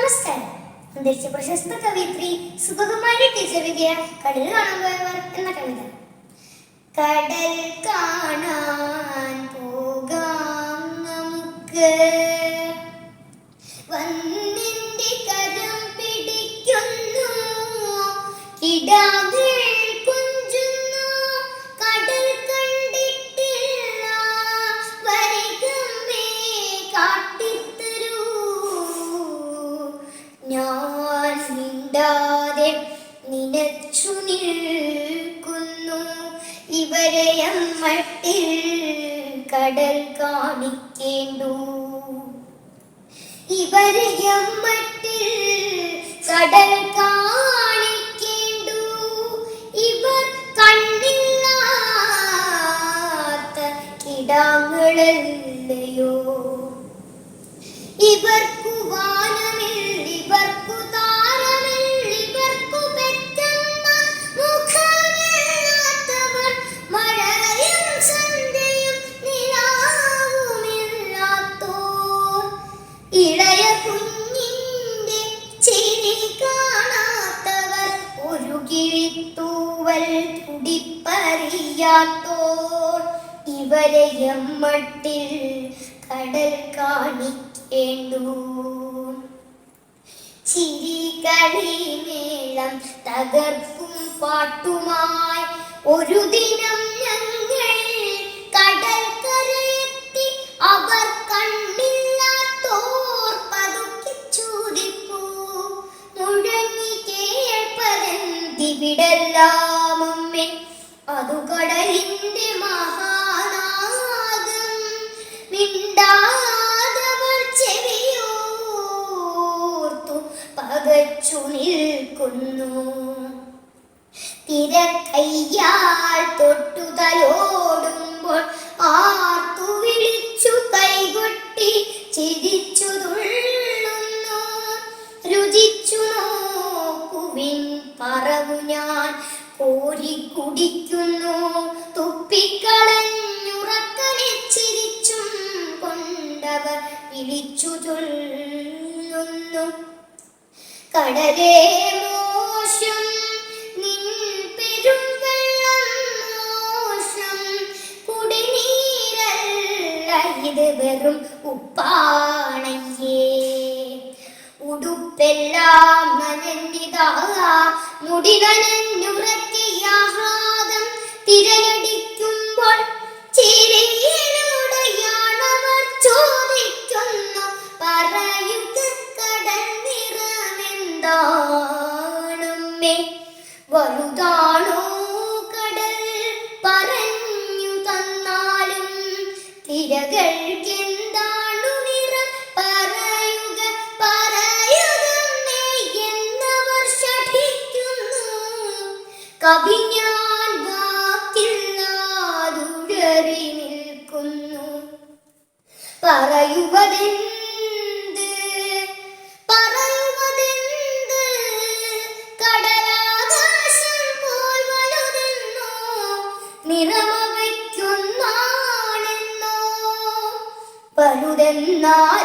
നമസ്കാരം. അന്തരിച്ച പ്രശസ്ത കവയിത്രി സുഗതകുമാരി ടീച്ചർ എഴുതിയ കടൽ കാണാൻ പോയവർ എന്ന കവിത. കടൽ കാണാൻ പോകാം നമുക്ക്, വന്നിന്റെ കരം പിടിക്കുന്നു, കിടാങ്ങൾ കുഞ്ചുന്നു, കടൽ കണ്ടിട്ടില്ല, വരികമ്മേ കാട്ടിത്തരൂ. ഞാൻ മിണ്ടാതെ നിനച്ചു നിൽക്കുന്നു, ഇവരെയമ്മട്ടിൽ കടൽ കാണിക്കേണ്ടു, ഇവരെയമ്മട്ടിൽ കടൽ കാണിക്കേണ്ടു. ഇവർ കണ്ണില്ലാത്ത കിടാങ്ങളല്ലയോ, ഇവർക്കു വാനമില്ല, ഇവർക്കു താരമില്ല, ഇവർക്കു പെറ്റമ്മ മുഖമില്ലാത്തവർ, മഴയും സന്ധ്യയും നിലാവുമില്ലാത്തോർ, ഇളയ കുഞ്ഞിന്റെ ചിരി കാണാത്തവർ, ഒരു കിളിത്തൂവൽ തുടിപ്പറിയാത്തോർ, ഇവരെയമ്മട്ടിൽ കടൽ കാണിക്കേണ്ടു. ചിരി കളി മേളം തകർപ്പും പാട്ടുമായി ഒരു ദിനം ഞങ്ങൾ കടൽ കരയെത്തി. അവർ കണ്ണില്ലാത്തോർ പതുക്കെ ചോദിപ്പൂ, മുഴങ്ങി കേൾപ്പതെന്തിവിടെല്ലാം അമ്മേ, അതു കടലിന്റെ മഹാനാദം. മിണ്ടാതവർ ചെവിയോർത്തു പകച്ചു നിൽക്കുന്നു, തിരക്കയ്യാൽ തൊട്ടു തലോടുമ്പോൾ ആർത്തു വിളിച്ചു കൈകൊട്ടി ചിരിച്ചു തുള്ളുന്നു. രുചിച്ചു നോക്കുവിൻ പറവു ഞാൻ കോരി കുടിക്കുന്നു, തുപ്പിക്കളഞ്ഞുറക്കനെ ചിരിച്ചും കൊണ്ടവർ വിളിച്ചു ചൊല്ലുന്നു. കടലേ മോശം, നിൻ പെരുവെള്ളം മോശം, കുടിനീരല്ല ഇത് വെറും ഉപ്പാണയ്യേ. ഉടുപ്പെല്ലാം നനഞ്ഞിതാ, മുടി നനഞ്ഞുറക്കിയാഹ്ലാദം തിരയടിക്കുമ്പോൾ ചിരിയിലൂടെയാണവർ ചോദിക്കുന്നു, പറയുക കടൽ നിറമെന്താണമ്മേ, വലുതാണോ കടൽ, പറഞ്ഞു തന്നാലും തിരകൾക്കെന്താണു നിറം, പറയുക പറയുകമ്മേ എന്നവർ ശഠിക്കുന്നു. കവി ഞാൻ വാക്കില്ലാതുഴറി നിൽക്കുന്നു, പറയുവതെന്ത് പറയുവതെന്ത്, കടലാകാശം പോൽ വലുതെന്നോ, നിറമവയ്ക്കൊന്നാണെന്നോ, വലുതെന്നാൽ